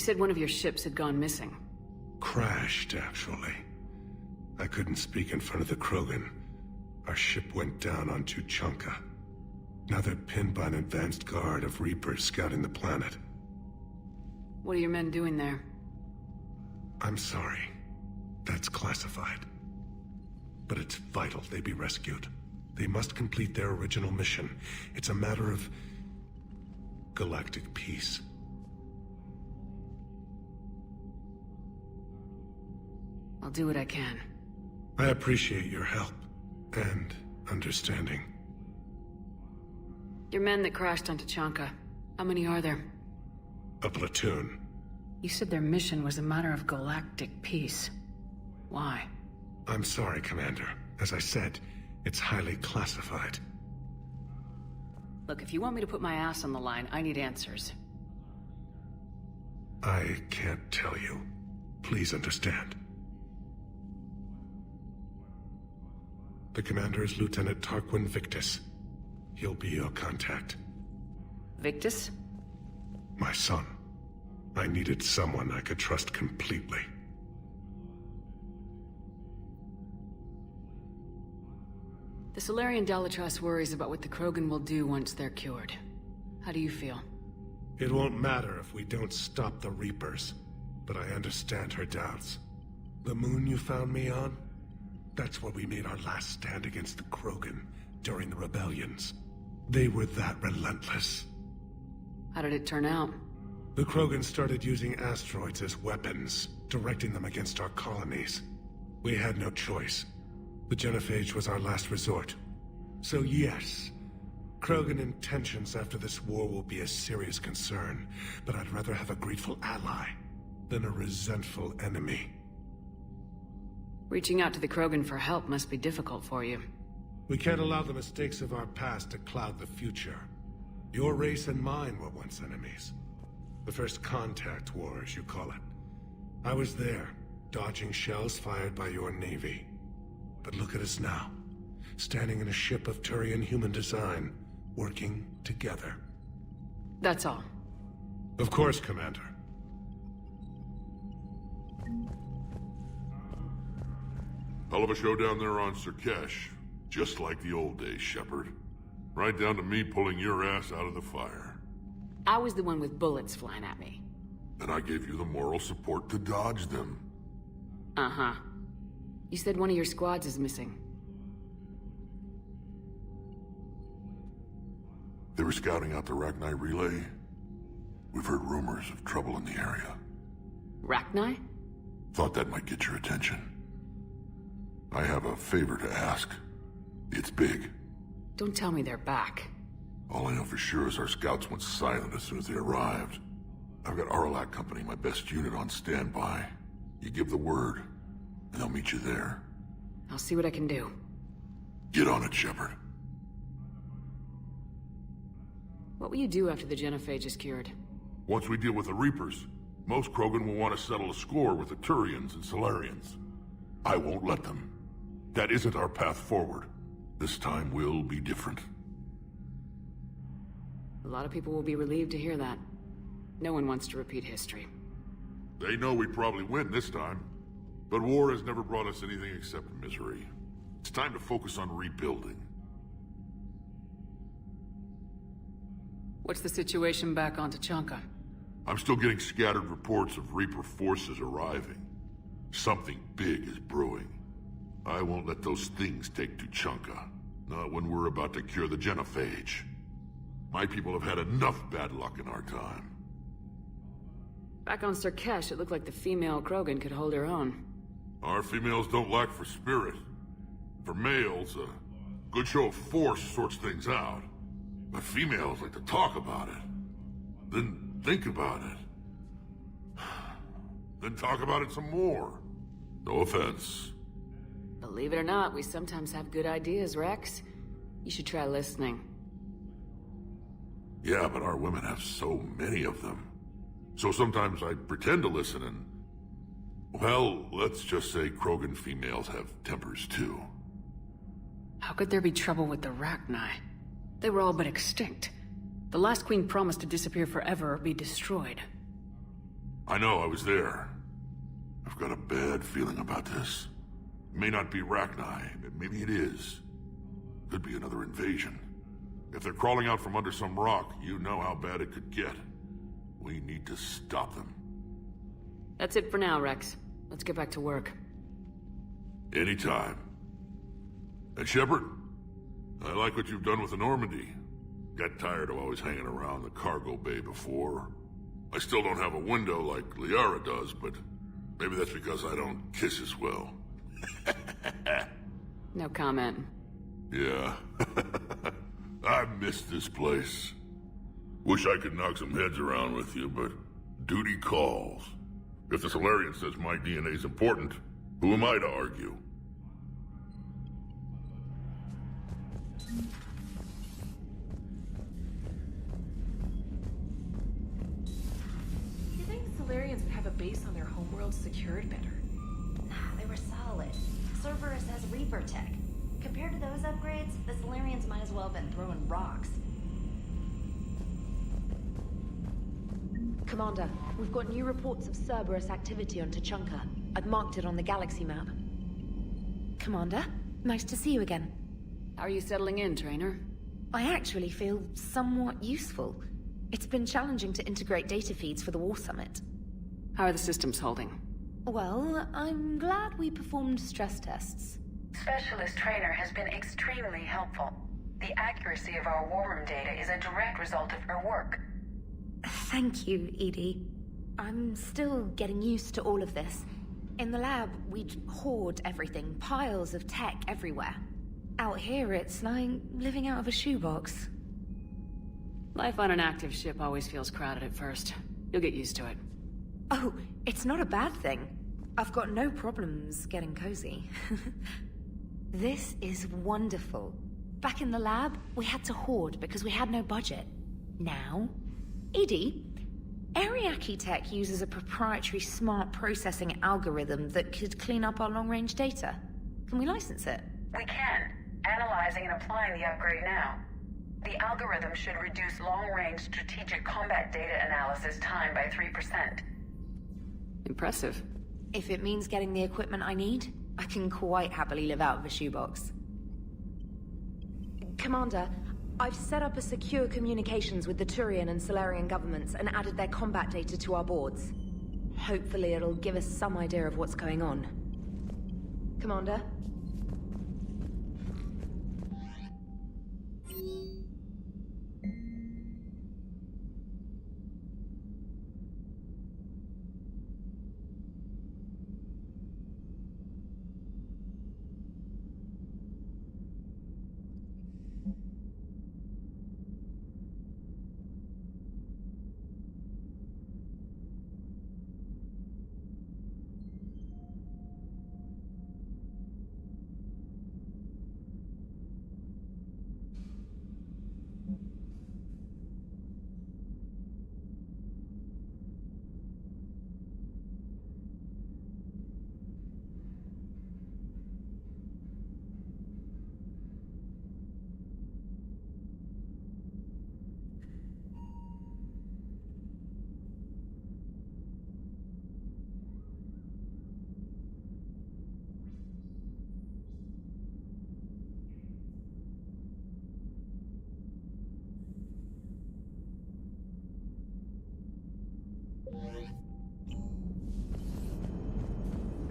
said one of your ships had gone missing. Crashed, actually. I couldn't speak in front of the Krogan. Our ship went down on Tuchanka. Now they're pinned by an advanced guard of Reapers scouting the planet. What are your men doing there? I'm sorry. That's classified. But it's vital they be rescued. They must complete their original mission. It's a matter of galactic peace. I'll do what I can. I appreciate your help and understanding. Your men that crashed on Tuchanka, how many are there? A platoon. You said their mission was a matter of galactic peace. Why? I'm sorry, Commander. As I said, it's highly classified. Look, if you want me to put my ass on the line, I need answers. I can't tell you. Please understand. The commander is Lieutenant Tarquin Victus. He'll be your contact. Victus? My son. I needed someone I could trust completely. The Solarian Dalatrass worries about what the Krogan will do once they're cured. How do you feel? It won't matter if we don't stop the Reapers, but I understand her doubts. The moon you found me on? That's where we made our last stand against the Krogan during the rebellions. They were that relentless. How did it turn out? The Krogan started using asteroids as weapons, directing them against our colonies. We had no choice. The genophage was our last resort. So yes, Krogan intentions after this war will be a serious concern, but I'd rather have a grateful ally than a resentful enemy. Reaching out to the Krogan for help must be difficult for you. We can't allow the mistakes of our past to cloud the future. Your race and mine were once enemies. The first contact war, as you call it. I was there, dodging shells fired by your navy. But look at us now, standing in a ship of Turian human design, working together. That's all. Of course, Commander. Hell of a show down there on Sur'Kesh. Just like the old days, Shepard. Right down to me pulling your ass out of the fire. I was the one with bullets flying at me. And I gave you the moral support to dodge them. Uh-huh. You said one of your squads is missing. They were scouting out the Rachni relay. We've heard rumors of trouble in the area. Rachni? Thought that might get your attention. I have a favor to ask. It's big. Don't tell me they're back. All I know for sure is our scouts went silent as soon as they arrived. I've got Aralac Company, my best unit, on standby. You give the word, and they'll meet you there. I'll see what I can do. Get on it, Shepard. What will you do after the genophage is cured? Once we deal with the Reapers, most Krogan will want to settle a score with the Turians and Solarians. I won't let them. That isn't our path forward. This time will be different. A lot of people will be relieved to hear that. No one wants to repeat history. They know we probably win this time. But war has never brought us anything except misery. It's time to focus on rebuilding. What's the situation back on Tuchanka? I'm still getting scattered reports of Reaper forces arriving. Something big is brewing. I won't let those things take Tuchanka. Not when we're about to cure the genophage. My people have had enough bad luck in our time. Back on Sur'Kesh, it looked like the female Krogan could hold her own. Our females don't lack for spirit. For males, a good show of force sorts things out. But females like to talk about it. Then think about it. Then talk about it some more. No offense. Believe it or not, we sometimes have good ideas, Rex. You should try listening. Yeah, but our women have so many of them. So sometimes I pretend to listen and... Well, let's just say Krogan females have tempers too. How could there be trouble with the Rachni? They were all but extinct. The last queen promised to disappear forever or be destroyed. I know, I was there. I've got a bad feeling about this. It may not be Rachni, but maybe it is. Could be another invasion. If they're crawling out from under some rock, you know how bad it could get. We need to stop them. That's it for now, Rex. Let's get back to work. Anytime. And Shepard, I like what you've done with the Normandy. Got tired of always hanging around the cargo bay before. I still don't have a window like Liara does, but maybe that's because I don't kiss as well. No comment. Yeah. I miss this place. Wish I could knock some heads around with you, but duty calls. If the Solarian says my DNA's important, who am I to argue? You think Solarians would have a base on their homeworld secured better? Nah, they were solid. Cerberus has Reaper tech. Compared to those upgrades, the Solarians might as well have been throwing rocks. Commander, we've got new reports of Cerberus activity on Tuchanka. I've marked it on the galaxy map. Commander, nice to see you again. How are you settling in, Trainer? I actually feel somewhat useful. It's been challenging to integrate data feeds for the War Summit. How are the systems holding? Well, I'm glad we performed stress tests. Specialist Trainer has been extremely helpful. The accuracy of our war room data is a direct result of her work. Thank you, Edie. I'm still getting used to all of this. In the lab, we'd hoard everything, piles of tech everywhere. Out here, it's like living out of a shoebox. Life on an active ship always feels crowded at first. You'll get used to it. Oh, it's not a bad thing. I've got no problems getting cozy. This is wonderful. Back in the lab, we had to hoard because we had no budget. Now, Edie, Ariake Tech uses a proprietary smart processing algorithm that could clean up our long-range data. Can we license it? We can. Analyzing and applying the upgrade now. The algorithm should reduce long-range strategic combat data analysis time by 3%. Impressive. If it means getting the equipment I need, I can quite happily live out of a shoebox. Commander, I've set up a secure communications with the Turian and Solarian governments and added their combat data to our boards. Hopefully it'll give us some idea of what's going on. Commander?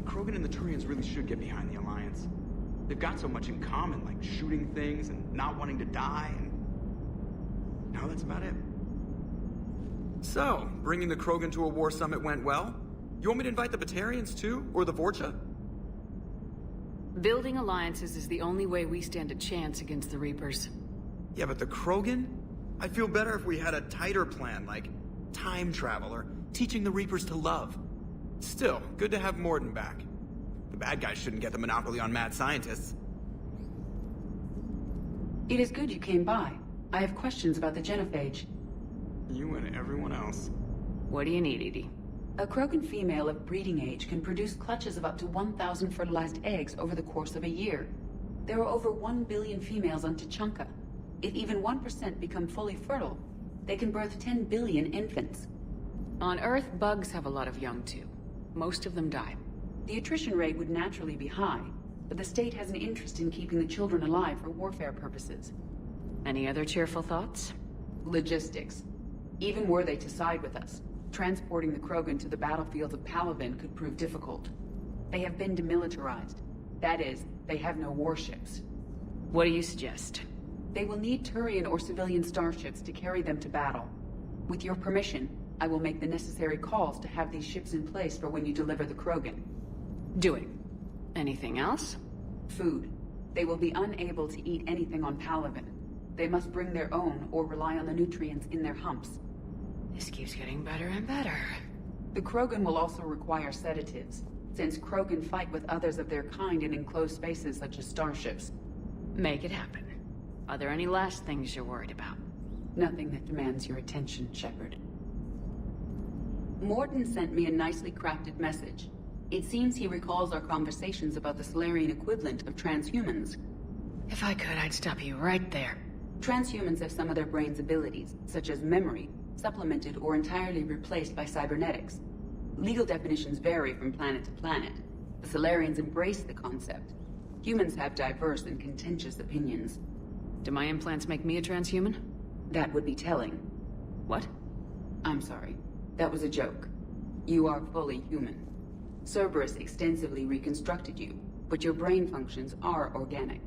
Krogan and the Turians really should get behind the Alliance. They've got so much in common, like shooting things and not wanting to die, and now that's about it. So, bringing the Krogan to a war summit went well? You want me to invite the Batarians too? Or the Vorcha? Building alliances is the only way we stand a chance against the Reapers. Yeah, but the Krogan? I'd feel better if we had a tighter plan, like time travel or teaching the Reapers to love. Still, good to have Morden back. The bad guys shouldn't get the monopoly on mad scientists. It is good you came by. I have questions about the genophage. You and everyone else. What do you need, Edie? A Krogan female of breeding age can produce clutches of up to 1,000 fertilized eggs over the course of a year. There are over 1 billion females on Tuchanka. If even 1% become fully fertile, they can birth 10 billion infants. On Earth, bugs have a lot of young too. Most of them die. The attrition rate would naturally be high, but the state has an interest in keeping the children alive for warfare purposes. Any other cheerful thoughts? Logistics. Even were they to side with us, transporting the Krogan to the battlefields of Palaven could prove difficult. They have been demilitarized. That is, they have no warships. What do you suggest? They will need Turian or civilian starships to carry them to battle. With your permission, I will make the necessary calls to have these ships in place for when you deliver the Krogan. Do it. Anything else? Food. They will be unable to eat anything on Palaven. They must bring their own or rely on the nutrients in their humps. This keeps getting better and better. The Krogan will also require sedatives, since Krogan fight with others of their kind in enclosed spaces such as starships. Make it happen. Are there any last things you're worried about? Nothing that demands your attention, Shepard. Morton sent me a nicely crafted message. It seems he recalls our conversations about the Solarian equivalent of transhumans. If I could, I'd stop you right there. Transhumans have some of their brain's abilities, such as memory, supplemented or entirely replaced by cybernetics. Legal definitions vary from planet to planet. The Solarians embrace the concept. Humans have diverse and contentious opinions. Do my implants make me a transhuman? That would be telling. What? I'm sorry. That was a joke. You are fully human. Cerberus extensively reconstructed you, but your brain functions are organic.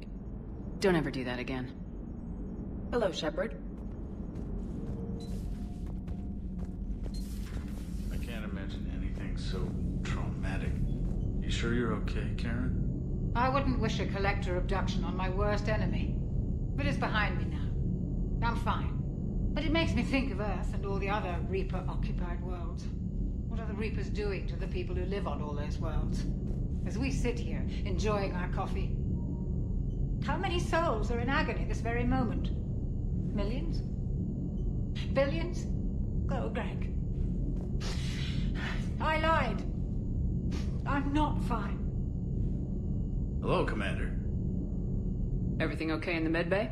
Don't ever do that again. Hello, Shepard. I can't imagine anything so traumatic. You sure you're okay, Karen? I wouldn't wish a collector abduction on my worst enemy. But it's behind me now. I'm fine. But it makes me think of Earth and all the other Reaper-occupied worlds. What are the Reapers doing to the people who live on all those worlds? As we sit here, enjoying our coffee. How many souls are in agony this very moment? Millions? Billions? Oh, Greg. I lied. I'm not fine. Hello, Commander. Everything okay in the medbay?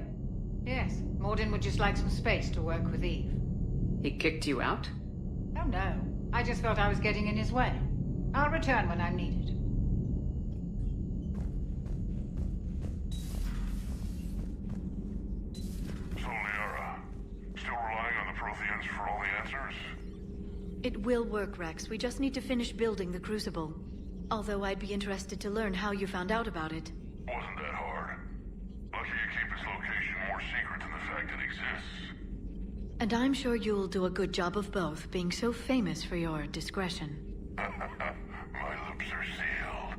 Yes, Mordin would just like some space to work with Eve. He kicked you out? Oh no, I just felt I was getting in his way. I'll return when I'm needed. So, Liara, still relying on the Protheans for all the answers? It will work, Rex. We just need to finish building the Crucible. Although I'd be interested to learn how you found out about it. Wasn't that hard. Lucky you keep its location more secret than the fact it exists. And I'm sure you'll do a good job of both, being so famous for your discretion. My lips are sealed.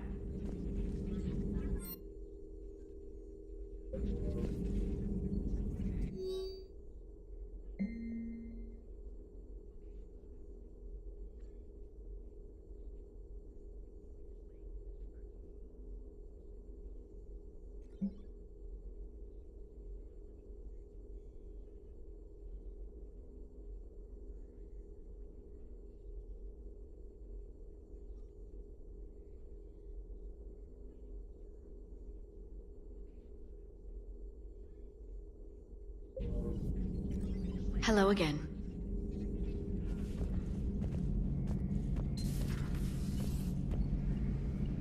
Hello again.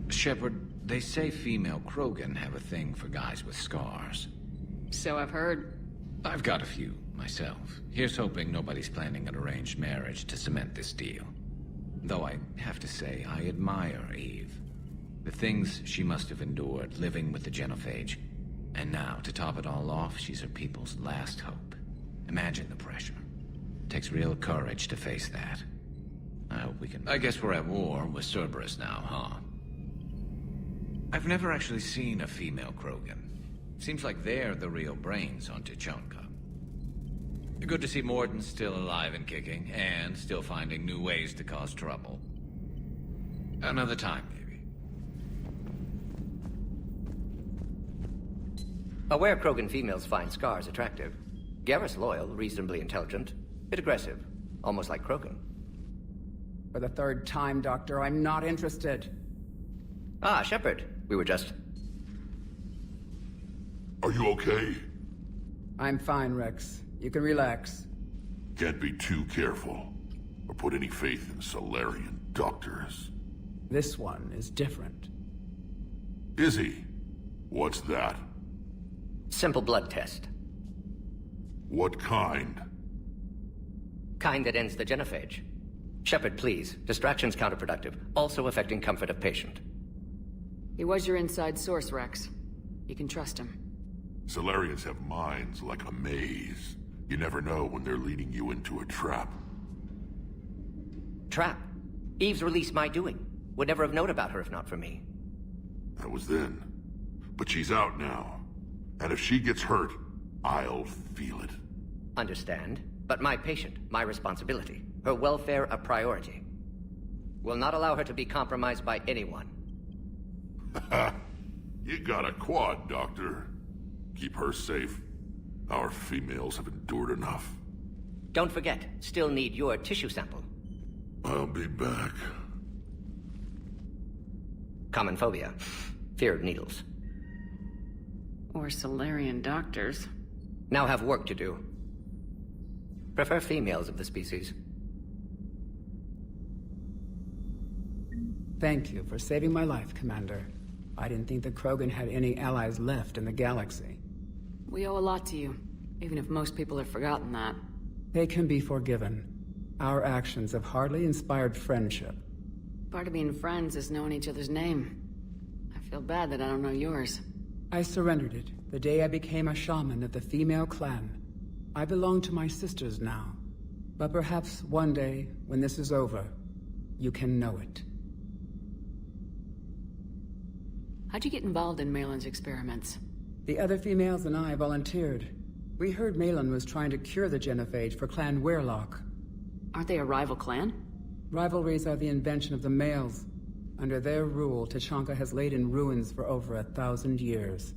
Shepard, they say female Krogan have a thing for guys with scars. So I've heard. I've got a few, myself. Here's hoping nobody's planning an arranged marriage to cement this deal. Though I have to say, I admire Eve. The things she must have endured living with the Genophage. And now, to top it all off, she's her people's last hope. Imagine the pressure. Takes real courage to face that. I hope we can... I guess we're at war with Cerberus now, huh? I've never actually seen a female Krogan. Seems like they're the real brains on Tuchanka. Good to see Mordin still alive and kicking, and still finding new ways to cause trouble. Another time, maybe. Aware Krogan females find scars attractive. Garrus loyal, reasonably intelligent, bit aggressive, almost like Krogan. For the third time, Doctor, I'm not interested. Ah, Shepard. We were just... Are you okay? I'm fine, Rex. You can relax. Can't be too careful. or put any faith in Solarian doctors. This one is different. Is he? What's that? Simple blood test. What kind? Kind that ends the genophage. Shepard, please. Distraction's counterproductive, also affecting comfort of patient. He was your inside source, Rex. You can trust him. Solarians have minds like a maze. You never know when they're leading you into a trap. Trap? Eve's release my doing. Would never have known about her if not for me. That was then. But she's out now. And if she gets hurt, I'll feel it. Understand. But my patient, my responsibility. Her welfare a priority. Will not allow her to be compromised by anyone. You got a quad, Doctor. Keep her safe. Our females have endured enough. Don't forget, still need your tissue sample. I'll be back. Common phobia. Fear of needles. Or Solarian doctors. Now have work to do. Prefer females of the species. Thank you for saving my life, Commander. I didn't think the Krogan had any allies left in the galaxy. We owe a lot to you, even if most people have forgotten that. They can be forgiven. Our actions have hardly inspired friendship. Part of being friends is knowing each other's name. I feel bad that I don't know yours. I surrendered it the day I became a shaman of the female clan. I belong to my sisters now. But perhaps one day, when this is over, you can know it. How'd you get involved in Malin's experiments? The other females and I volunteered. We heard Malin was trying to cure the genophage for Clan Weirlock. Aren't they a rival clan? Rivalries are the invention of the males. Under their rule, Tuchanka has laid in ruins for over 1,000 years.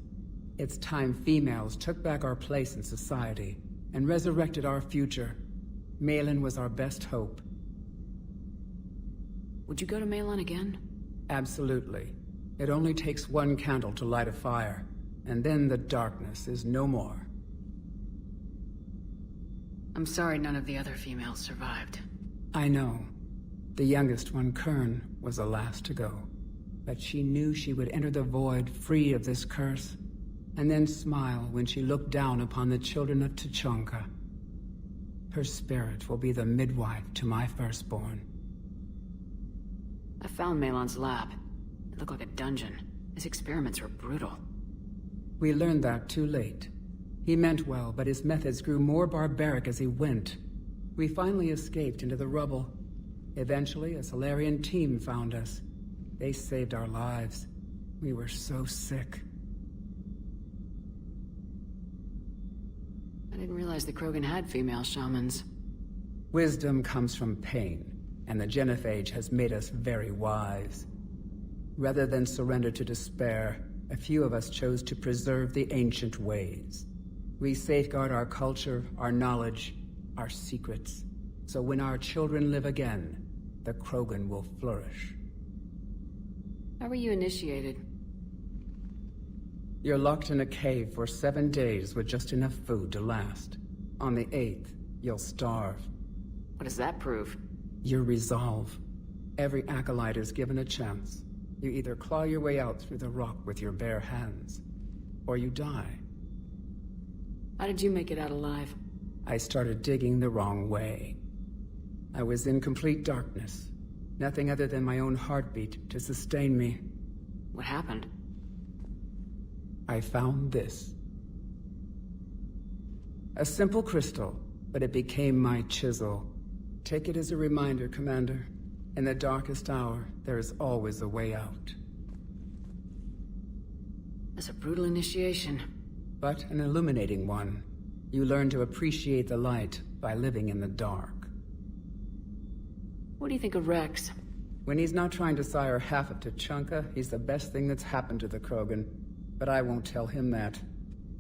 It's time females took back our place in society and resurrected our future. Malin was our best hope. Would you go to Malin again? Absolutely. It only takes one candle to light a fire, and then the darkness is no more. I'm sorry none of the other females survived. I know. The youngest one, Kern, was the last to go. But she knew she would enter the void free of this curse, and then smile when she looked down upon the children of Tuchanka. Her spirit will be the midwife to my firstborn. I found Malin's lab. It looked like a dungeon. His experiments were brutal. We learned that too late. He meant well, but his methods grew more barbaric as he went. We finally escaped into the rubble. Eventually, a Solarian team found us. They saved our lives. We were so sick. I didn't realize the Krogan had female shamans. Wisdom comes from pain, and the genophage has made us very wise. Rather than surrender to despair, a few of us chose to preserve the ancient ways. We safeguard our culture, our knowledge, our secrets. So when our children live again, the Krogan will flourish. How were you initiated? You're locked in a cave for 7 days with just enough food to last. On the 8th, you'll starve. What does that prove? Your resolve. Every acolyte is given a chance. You either claw your way out through the rock with your bare hands, or you die. How did you make it out alive? I started digging the wrong way. I was in complete darkness. Nothing other than my own heartbeat to sustain me. What happened? I found this. A simple crystal, but it became my chisel. Take it as a reminder, Commander. In the darkest hour, there is always a way out. That's a brutal initiation. But an illuminating one. You learn to appreciate the light by living in the dark. What do you think of Rex? When he's not trying to sire half of Tuchanka, he's the best thing that's happened to the Krogan. But I won't tell him that.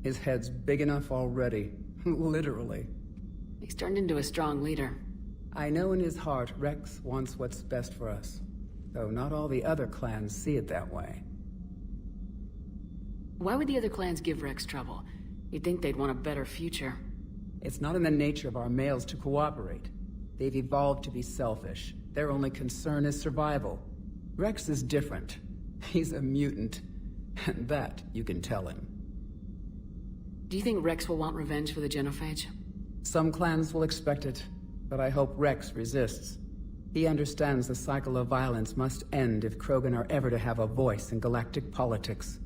His head's big enough already. Literally. He's turned into a strong leader. I know in his heart Rex wants what's best for us. Though not all the other clans see it that way. Why would the other clans give Rex trouble? You'd think they'd want a better future. It's not in the nature of our males to cooperate. They've evolved to be selfish. Their only concern is survival. Rex is different. He's a mutant. And that you can tell him. Do you think Rex will want revenge for the genophage? Some clans will expect it, but I hope Rex resists. He understands the cycle of violence must end if Krogan are ever to have a voice in galactic politics.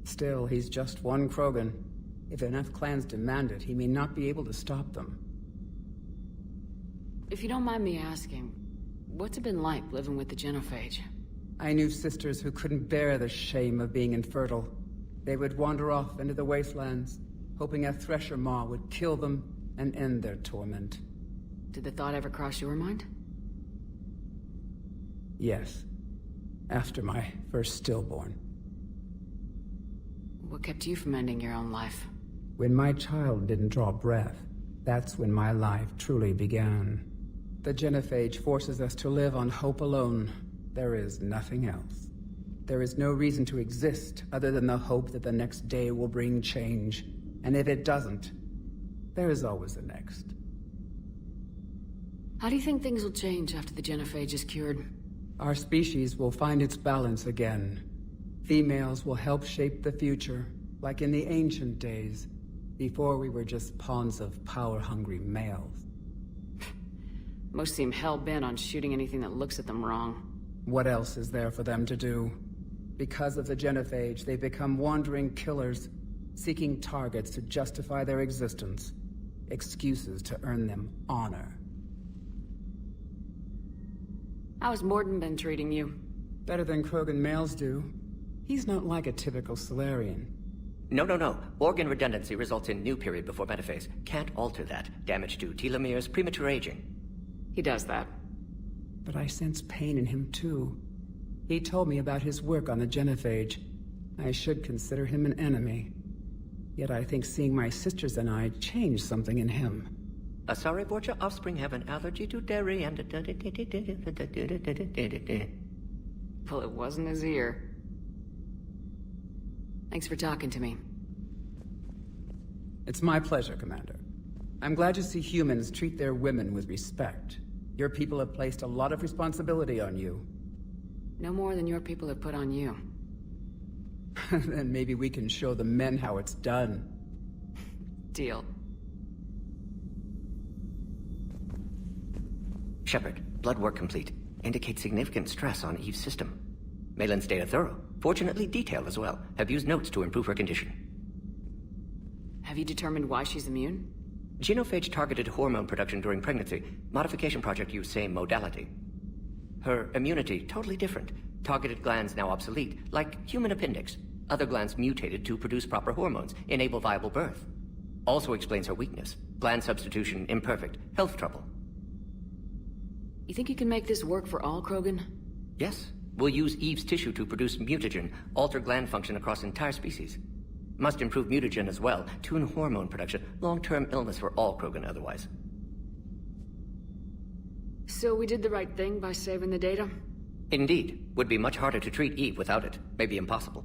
Still, he's just one Krogan. If enough clans demand it, he may not be able to stop them. If you don't mind me asking, what's it been like living with the genophage? I knew sisters who couldn't bear the shame of being infertile. They would wander off into the wastelands, hoping a Thresher Maw would kill them and end their torment. Did the thought ever cross your mind? Yes. After my first stillborn. What kept you from ending your own life? When my child didn't draw breath, that's when my life truly began. The genophage forces us to live on hope alone. There is nothing else. There is no reason to exist other than the hope that the next day will bring change. And if it doesn't, there is always the next. How do you think things will change after the genophage is cured? Our species will find its balance again. Females will help shape the future, like in the ancient days, before we were just pawns of power-hungry males. Most seem hell-bent on shooting anything that looks at them wrong. What else is there for them to do? Because of the genophage, they become wandering killers, seeking targets to justify their existence, excuses to earn them honor. How's Mordin been treating you? Better than Krogan males do. He's not like a typical Solarian. No. Organ redundancy results in new period before metaphase. Can't alter that. Damage to telomeres, premature aging. He does that. But I sense pain in him too. He told me about his work on the genophage. I should consider him an enemy. Yet I think seeing my sisters and I changed something in him. Asari Borgia offspring have an allergy to dairy and... Well, it wasn't his ear. Thanks for talking to me. It's my pleasure, Commander. I'm glad to see humans treat their women with respect. Your people have placed a lot of responsibility on you. No more than your people have put on you. Then maybe we can show the men how it's done. Deal. Shepard, blood work complete. Indicates significant stress on Eve's system. Malin's data thorough. Fortunately detailed as well. Have used notes to improve her condition. Have you determined why she's immune? Genophage targeted hormone production during pregnancy. Modification project used same modality. Her immunity, totally different. Targeted glands now obsolete, like human appendix. Other glands mutated to produce proper hormones, enable viable birth. Also explains her weakness. Gland substitution imperfect. Health trouble. You think you can make this work for all Krogan? Yes. We'll use Eve's tissue to produce mutagen, alter gland function across entire species. Must improve mutagen as well, tune hormone production, long-term illness for all Krogan otherwise. So we did the right thing by saving the data? Indeed. Would be much harder to treat Eve without it. Maybe impossible.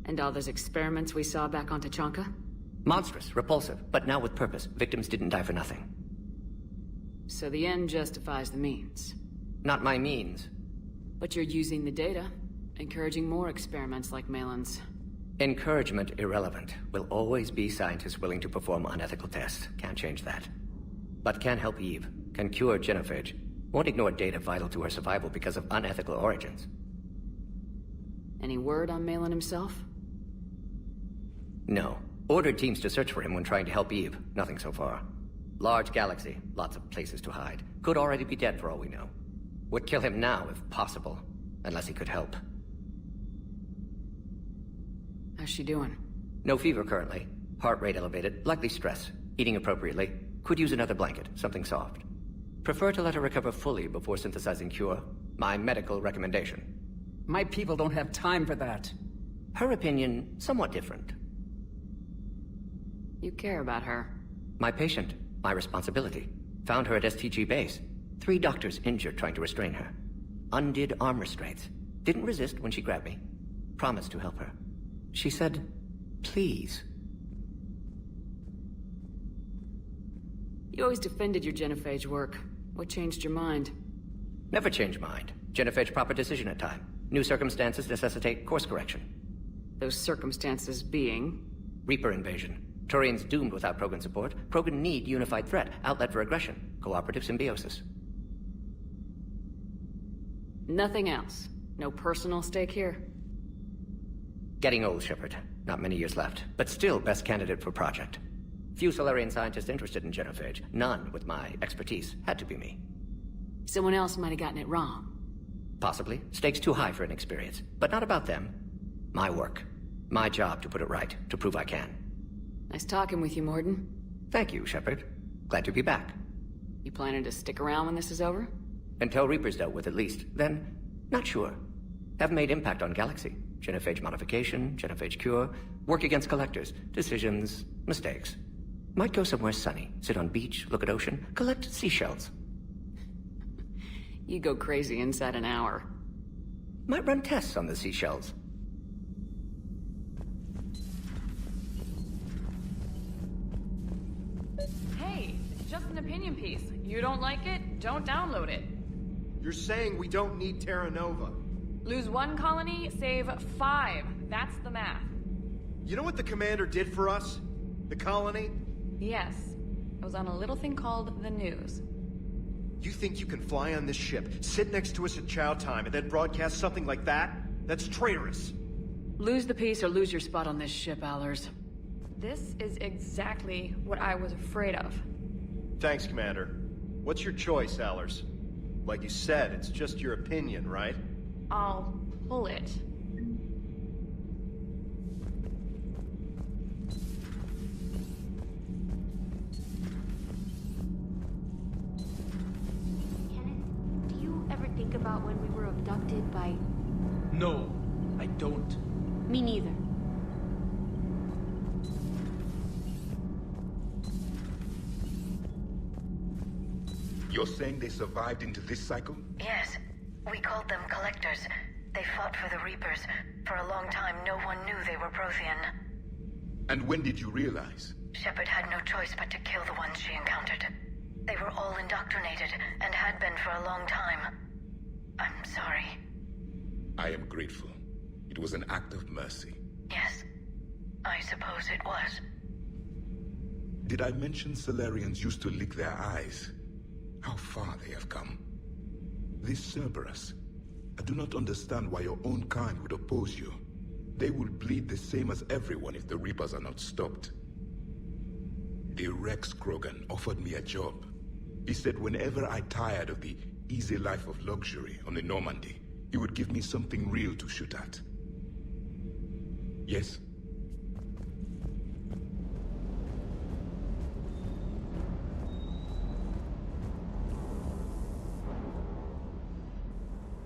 And all those experiments we saw back on Tachanka? Monstrous, repulsive, but now with purpose. Victims didn't die for nothing. So the end justifies the means. Not my means. But you're using the data, encouraging more experiments like Malin's. Encouragement irrelevant. Will always be scientists willing to perform unethical tests. Can't change that. But can help Eve. Can cure genophage. Won't ignore data vital to her survival because of unethical origins. Any word on Malin himself? No. Ordered teams to search for him when trying to help Eve. Nothing so far. Large galaxy. Lots of places to hide. Could already be dead for all we know. Would kill him now if possible. Unless he could help. How's she doing? No fever currently. Heart rate elevated. Likely stress. Eating appropriately. Could use another blanket. Something soft. Prefer to let her recover fully before synthesizing cure. My medical recommendation. My people don't have time for that. Her opinion, somewhat different. You care about her. My patient. My responsibility. Found her at STG base. 3 doctors injured trying to restrain her. Undid arm restraints. Didn't resist when she grabbed me. Promised to help her. She said, please. You always defended your genophage work. What changed your mind? Never change mind. Genophage proper decision at time. New circumstances necessitate course correction. Those circumstances being? Reaper invasion. Turians doomed without Krogan support. Krogan need unified threat, outlet for aggression, cooperative symbiosis. Nothing else? No personal stake here? Getting old, Shepard. Not many years left, but still best candidate for project. Few Solarian scientists interested in genophage. None with my expertise. Had to be me. Someone else might have gotten it wrong. Possibly. Stakes too high for inexperience. But not about them. My work. My job to put it right, to prove I can. Nice talking with you, Mordin. Thank you, Shepard. Glad to be back. You planning to stick around when this is over? Until Reaper's dealt with, at least. Then, not sure. Have made impact on Galaxy. Genophage modification, genophage cure, work against collectors, decisions, mistakes. Might go somewhere sunny, sit on beach, look at ocean, collect seashells. You go crazy inside an hour. Might run tests on the seashells. Hey, it's just an opinion piece. You don't like it, don't download it. You're saying we don't need Terra Nova. Lose 1 colony, save 5. That's the math. You know what the commander did for us? The colony? Yes. I was on a little thing called the news. You think you can fly on this ship, sit next to us at chow time, and then broadcast something like that? That's traitorous. Lose the peace or lose your spot on this ship, Allers. This is exactly what I was afraid of. Thanks, Commander. What's your choice, Allers? Like you said, it's just your opinion, right? I'll pull it. Kenneth, do you ever think about when we were abducted by... No, I don't. Me neither. You're saying they survived into this cycle? Yes. We called them Collectors. They fought for the Reapers. For a long time, no one knew they were Prothean. And when did you realize? Shepard had no choice but to kill the ones she encountered. They were all indoctrinated, and had been for a long time. I'm sorry. I am grateful. It was an act of mercy. Yes, I suppose it was. Did I mention Solarians used to lick their eyes? How far they have come. This Cerberus, I do not understand why your own kind would oppose you. They will bleed the same as everyone if the Reapers are not stopped. The Rex Krogan offered me a job. He said whenever I tired of the easy life of luxury on the Normandy, he would give me something real to shoot at. Yes?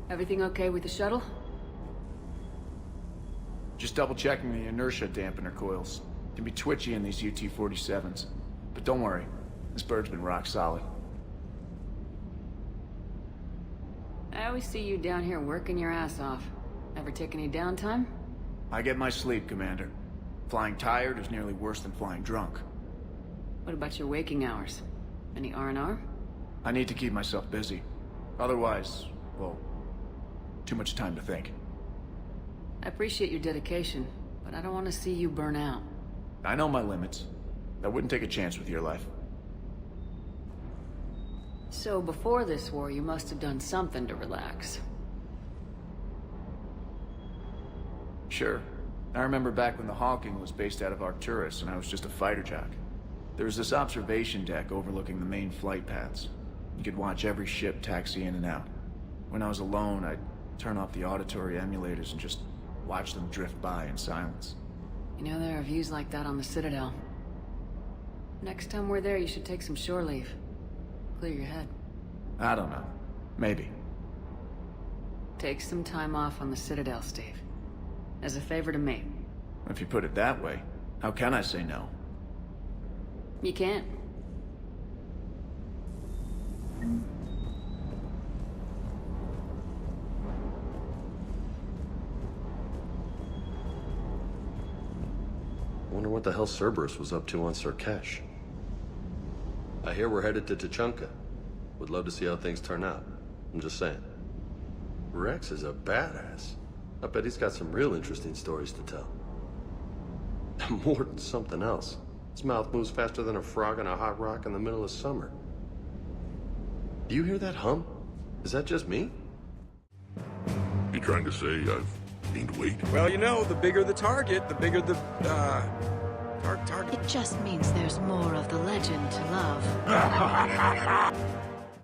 Everything okay with the shuttle? Just double checking the inertia dampener coils. Can be twitchy in these UT-47s. But don't worry, this bird's been rock solid. I always see you down here working your ass off. Ever take any downtime? I get my sleep, Commander. Flying tired is nearly worse than flying drunk. What about your waking hours? Any R&R? I need to keep myself busy. Otherwise, well, too much time to think. I appreciate your dedication, but I don't want to see you burn out. I know my limits. I wouldn't take a chance with your life. So before this war, you must have done something to relax. Sure. I remember back when the Hawking was based out of Arcturus and I was just a fighter jock. There was this observation deck overlooking the main flight paths. You could watch every ship taxi in and out. When I was alone, I'd turn off the auditory emulators and just watch them drift by in silence. You know, there are views like that on the Citadel. Next time we're there, you should take some shore leave. Clear your head. I don't know. Maybe. Take some time off on the Citadel, Steve. As a favor to me. If you put it that way, how can I say no? You can't. I wonder what the hell Cerberus was up to on Sur'Kesh. I hear we're headed to Tuchanka. Would love to see how things turn out. I'm just saying. Rex is a badass. I bet he's got some real interesting stories to tell. More than something else. His mouth moves faster than a frog on a hot rock in the middle of summer. Do you hear that hum? Is that just me? You trying to say I've gained weight? Well, you know, the bigger the target, the bigger the, target. It just means there's more of the legend to love.